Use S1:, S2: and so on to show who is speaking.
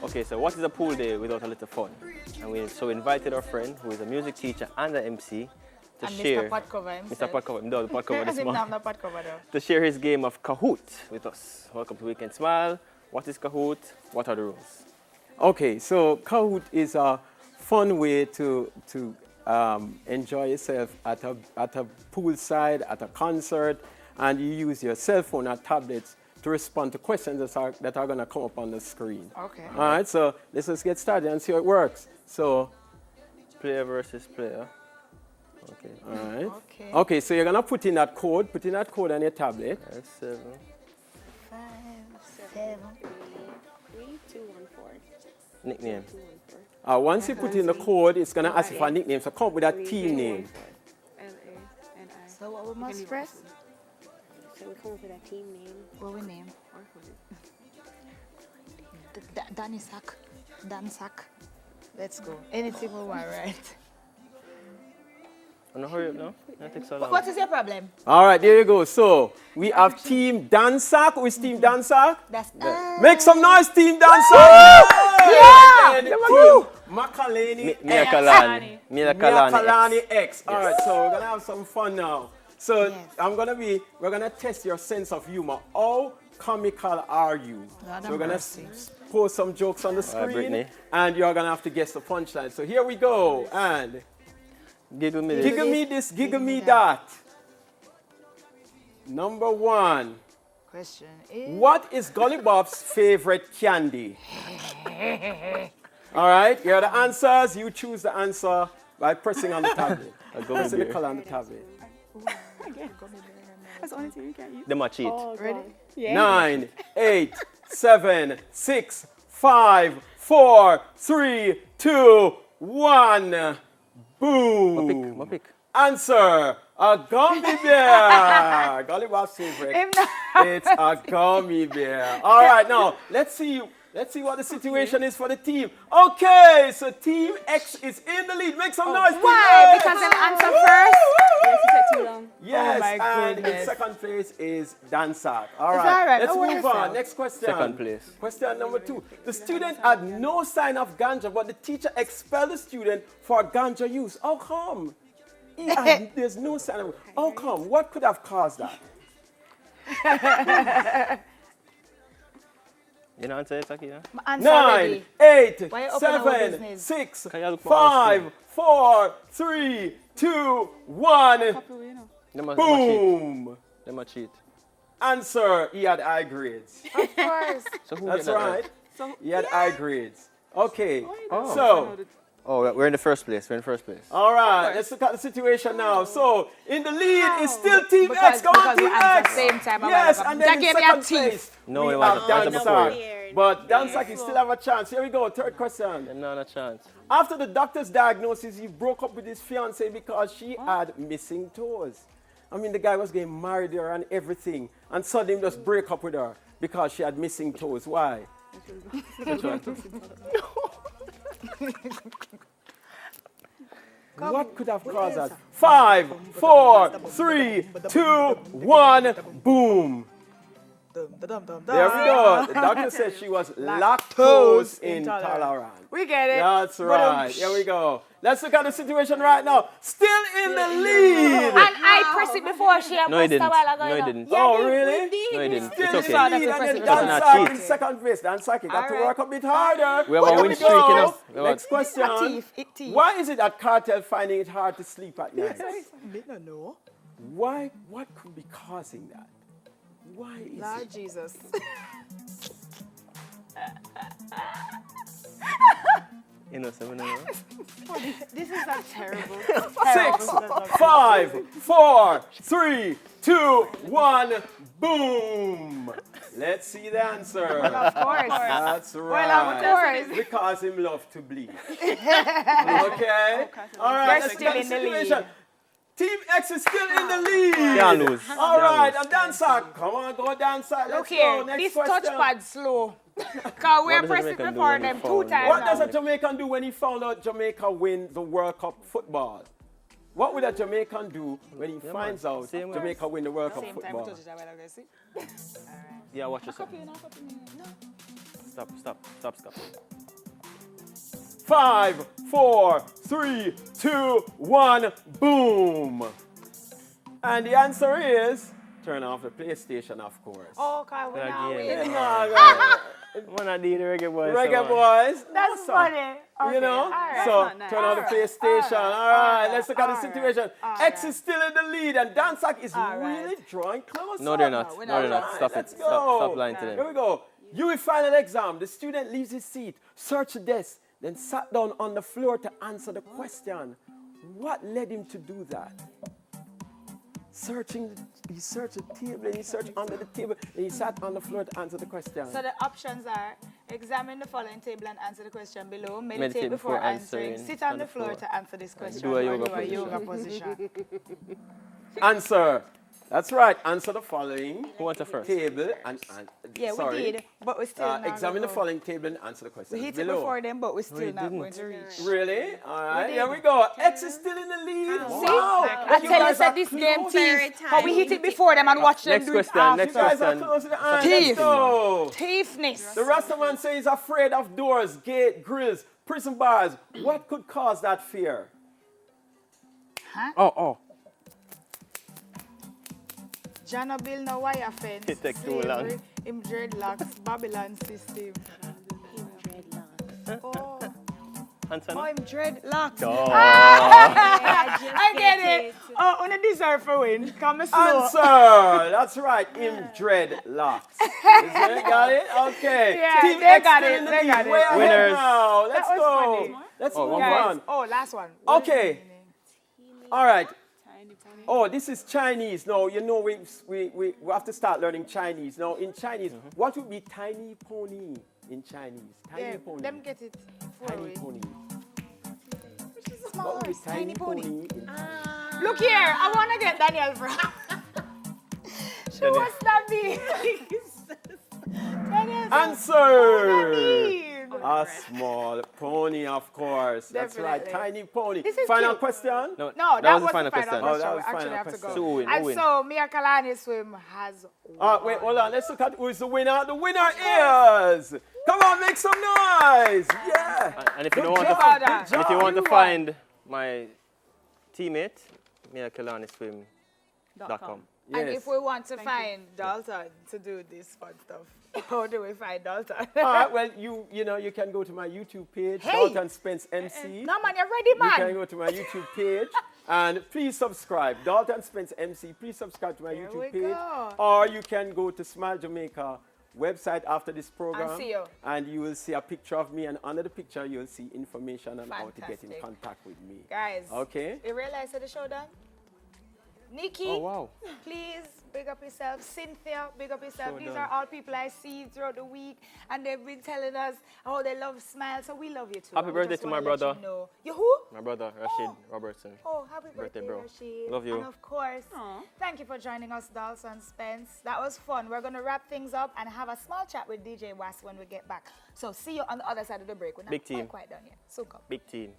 S1: Okay, so what is a pool day without a little fun? And we invited our friend who is a music teacher and an MC to share.
S2: Mr. Potcover himself.
S1: Mr. Potcover, no, the Potcover this month.
S2: No, Potcover though.
S1: To share his game of Kahoot with us. Welcome to Weekend Smile. What is Kahoot? What are the rules?
S3: Okay, so Kahoot is a fun way to enjoy yourself at a poolside, at a concert, and you use your cell phone or tablets to respond to questions that are going to come up on the screen.
S2: Okay.
S3: All right, so let's just get started and see how it works. So,
S1: Player versus player. Okay.
S3: all right.
S2: Okay.
S3: Okay, so you're going to put in that code on your tablet.
S1: That's 7.
S2: 5, 7.
S4: 3, 2, 1, 4.
S1: Nickname.
S4: 2, 1, 4.
S3: Once you put in the code, it's going to ask you for a nickname, so come up with a team name.
S4: L-A-N-I.
S2: So what we must press?
S4: So we come up with a team name.
S2: What we name? Danisak. Dansak. Let's go. Anything we want, right?
S1: No, hurry up now. That takes so long.
S2: What is your problem?
S3: All right, there you go. So we have Team Dansak. Who is Team Dansak?
S2: That's
S3: Make some noise, Team Dansak!
S2: Yeah!
S3: And Team Makalani
S1: Mia
S3: X.
S1: Kalani. Mia
S3: Mia
S1: Kalani.
S3: Kalani X. All right, so we're gonna have some fun now. So we're gonna test your sense of humor. How comical are you? So we're gonna post some jokes on the screen,
S1: Brittany.
S3: and you're gonna have to guess the punchline. So here we go, and
S1: Giggle me this.
S3: giggle me this, giggle me that. Number 1.
S2: Question is...
S3: What is Gully Bob's favorite candy? All right, here are the answers. You choose the answer by pressing on the tablet. Pressing the color on the tablet.
S4: That's the only thing you can't use.
S1: Them a cheat.
S2: Ready?
S4: Yeah.
S3: 9, 8, 7, 6, 5, 4, 3, 2, 1. Boom.
S1: My pick.
S3: Answer, a gummy bear. Gully Bob's favorite. It's a gummy bear. All right, now let's see what the situation is for the team. Okay, so Team X is in the lead. Make some noise.
S2: Why?
S3: Team X.
S2: Because them answer first?
S4: Yes, it took too long.
S3: Yes,
S2: Oh my
S3: and in
S2: goodness.
S3: second place is Dansak. All
S2: It's
S3: right,
S2: all right,
S3: let's
S2: no
S3: move
S2: worries,
S3: on.
S2: sir.
S3: Next question.
S1: Second place.
S3: Question number 2. The student had no sign of ganja, but the teacher expelled the student for ganja use. How come? There's no sign of. How come? What could have caused that?
S1: You know answer it, Taki? Yeah?
S3: 9, 8,
S2: Why you open our
S3: 7,
S2: business?
S3: 6,
S1: Can you look for
S3: 5, 4, 3, 2, 1.
S1: Them a cheat.
S3: Boom.
S1: Them a cheat.
S3: Answer, he had high grades.
S2: Of course.
S1: So who
S3: That's
S1: get that
S3: right. He had high grades. Okay,
S1: Oh.
S3: so,
S1: Oh, we're in the first place.
S3: all right, let's look at the situation now. So, in the lead is still Team X. Come on,
S2: because we
S3: Team
S2: answered
S3: X.
S2: same time,
S3: Yes,
S2: Amanda.
S3: and
S2: That
S3: then in
S2: gave me a
S3: second
S2: teeth.
S3: place,
S1: No,
S3: we
S1: it
S3: have
S1: wasn't. That was
S3: Dansak.
S4: before.
S3: But Dansak, you still have a chance. Here we go, third question.
S1: Them not a chance.
S3: After the doctor's diagnosis, he broke up with his fiancée because she had missing toes. I mean, the guy was getting married to her and everything, and suddenly just break up with her because she had missing toes. Why? What could have caused that? 5, 4, 3, 2, 1, boom. There we go. The doctor said she was lactose intolerant.
S2: We get it.
S3: That's right. Here we go. Let's look at the situation right now. Still in the lead.
S2: And I pressed it before she
S1: No, he
S2: pressed
S1: didn't.
S2: a while ago.
S1: No, he
S2: you know.
S1: didn't.
S3: Oh, really?
S1: No, he didn't.
S3: Still
S1: It's
S3: in
S1: okay.
S3: the lead, and then
S1: It doesn't
S3: Dansak
S1: cheat.
S3: in second place. Dansak, you got to
S2: Alright.
S3: work a bit harder.
S1: We have a
S3: Here
S1: win
S3: we
S1: streak,
S3: go.
S1: you know. We
S3: Next question.
S2: Teeth.
S3: Why is it that cartel finding it hard to sleep at night?
S2: No.
S3: Why? What could be causing that? Why is it?
S2: Jesus.
S1: You know, 7 0.
S2: This is a terrible.
S3: 6, 5, 4, 3, 2, 1, boom. Let's see the answer.
S2: Of course.
S3: That's right.
S2: Well, of course.
S3: Because him love to bleed. Okay? All right, let's
S2: still
S3: get
S2: in the
S3: situation.
S2: lead.
S3: Team X is still in the lead.
S1: Can't lose.
S3: All right,
S1: Can't
S3: and Dansak. Come on, go Dansak.
S2: Look
S3: Let's
S2: here,
S3: go. Next
S2: this
S3: question.
S2: touchpad slow. Because we're
S1: does
S2: pressing
S1: Jamaican do
S2: before
S1: when
S2: them
S1: you
S2: 2
S1: foul?
S2: times
S3: What
S2: now.
S3: does a Jamaican do when he found out Jamaica win the World Cup football? What would a Jamaican do when he finds out
S1: Same way.
S3: Jamaica win the World Cup
S2: Same time we
S3: football?
S2: touch it a while ago, see?
S1: Yeah, watch yourself. Stop.
S3: 5, 4, 3, 2, 1, boom. And the answer is turn off the PlayStation, of course.
S2: Oh, God, we're not
S1: Again.
S2: winning.
S1: When I did the reggae boys.
S3: Reggae boys.
S2: That's
S3: awesome.
S2: funny. Okay,
S3: You know?
S2: all right.
S3: So
S4: That's not
S3: turn on the
S2: nice.
S3: PlayStation. All right, let's look at the
S2: all right,
S3: situation.
S2: all
S3: X
S2: right.
S3: is still in the lead and Dansak is
S2: All
S3: really
S2: right.
S3: drawing closer.
S1: No, they're not.
S2: we're
S1: No, they're
S2: not.
S1: not. Stop it.
S3: Let's
S1: Stop,
S3: go.
S1: stop lying to
S3: Here
S1: them.
S3: we go. UE final exam. The student leaves his seat, searched the desk, then sat down on the floor to answer the question. What led him to do that? He searched the table, and he searched under the table, and he sat on the floor to answer the question.
S2: So the options are examine the following table and answer the question below, meditate
S1: Meditate
S2: before
S1: before
S2: answering,
S1: answering,
S2: sit on the floor to answer this question,
S1: do a
S2: or
S1: yoga
S2: do a
S1: position.
S2: yoga position.
S3: Answer. That's right. Answer the following
S1: Who wants it first?
S3: table and
S2: Yeah,
S3: sorry.
S2: we did, but we still not
S3: examine the
S2: gonna go.
S3: following table and answer the question
S2: We hit
S3: below.
S2: it before them, but we're still
S1: you
S2: not
S1: didn't.
S2: going to reach.
S3: Really? All right,
S2: did.
S3: here we go. X is still in the lead.
S2: See?
S3: Wow.
S2: I tell you,
S3: guys
S2: said
S3: are
S2: this
S3: close.
S2: game
S5: Very
S2: thief. How we hit
S5: tiny.
S2: it before them and watch them
S1: Next
S2: do
S1: question,
S2: it after.
S3: You
S1: next
S3: guys are
S1: question.
S3: close to the end.
S2: Thief.
S3: Let's go.
S2: Thiefness.
S3: The Rastaman says he's afraid of doors, gate, grills, prison bars. What could cause that fear?
S1: Oh.
S2: Jana Bill no wire fence.
S1: It take too long.
S2: slavery, him dreadlocks, Babylon system. Oh,
S1: Answer.
S2: oh, him dreadlocks.
S1: Oh.
S2: I get it. Oh, on a deserve for win. Come slow.
S3: Answer. That's right. In dreadlocks. Is it? Got it? Okay.
S2: Yeah,
S3: Team
S2: they
S3: X
S2: got
S3: still
S2: it,
S3: in the
S2: they
S3: lead.
S2: got it.
S3: Way ahead
S1: Winners.
S3: now. Let's
S2: was
S3: go.
S2: funny.
S3: Let's
S1: Oh,
S3: move
S1: one
S2: Guys,
S3: on.
S2: oh, last one.
S3: Okay. All right.
S4: Tiny pony.
S3: Oh, this is Chinese. No, you know we have to start learning Chinese. Now, in Chinese, what would be tiny pony in Chinese? Tiny
S2: Yeah,
S3: pony.
S2: them get it for
S3: Tiny
S2: we.
S3: pony.
S2: Small
S3: What would be
S2: horse, tiny pony.
S3: in
S2: Look here, I want to get Danielle from. She was that big. Danielle,
S3: Answer!
S2: mean?
S3: A small pony, of course. That's right,
S2: Definitely.
S3: tiny pony.
S2: This is
S3: Final
S2: cute.
S3: question?
S1: No,
S2: No,
S1: that was
S2: the
S1: the final question.
S3: Oh, that
S2: We
S3: was
S2: actually
S3: final
S2: have to
S3: question.
S2: go.
S1: So who win? Who
S2: And
S1: win?
S2: so Mia Kalani Swim has
S3: Wait, hold on. Let's look at who is the winner. The winner is. Come on, make some noise. Yeah.
S1: And if you
S3: Good
S1: don't want
S3: job,
S1: to,
S3: good
S1: and if you
S3: job.
S1: want to find my teammate, MiaKilaniSwim.com.
S2: And
S3: Yes.
S2: if we want to find Dalton to do this fun stuff, how do we find Dalton?
S3: All right, well, you can go to my YouTube page,
S2: Hey.
S3: Dalton Spence MC.
S2: No, man, you're ready,
S3: You can
S2: man.
S3: go to my YouTube page and please subscribe. Dalton Spence MC, please subscribe to my
S2: There
S3: YouTube
S2: we
S3: page.
S2: go.
S3: Or you can go to Smile Jamaica website after this program.
S2: see you.
S3: And you will see a picture of me, and under the picture you will see information on how to get in
S2: Fantastic.
S3: contact with me.
S2: Guys,
S3: Okay?
S2: you realize that the show done? Nikki,
S1: Oh, wow.
S2: please big up yourself. Cynthia, big up yourself.
S1: Show
S2: These
S1: done.
S2: are all people I see throughout the week, and they've been telling us how they love Smile, so we love you too.
S1: Happy
S2: And we
S1: birthday
S2: just
S1: to
S2: wanna
S1: my
S2: let
S1: brother.
S2: You know. You who?
S1: My brother, Rashid Robertson.
S2: Oh, happy birthday,
S1: Birthday, bro.
S2: Rashid.
S1: Love you.
S2: And of course,
S4: Aw.
S2: thank you for joining us, Dalton Spence. That was fun. We're going to wrap things up and have a small chat with DJ Was when we get back. So see you on the other side of the break. We're not
S1: Big team.
S2: quite done yet. So come.
S1: Big team.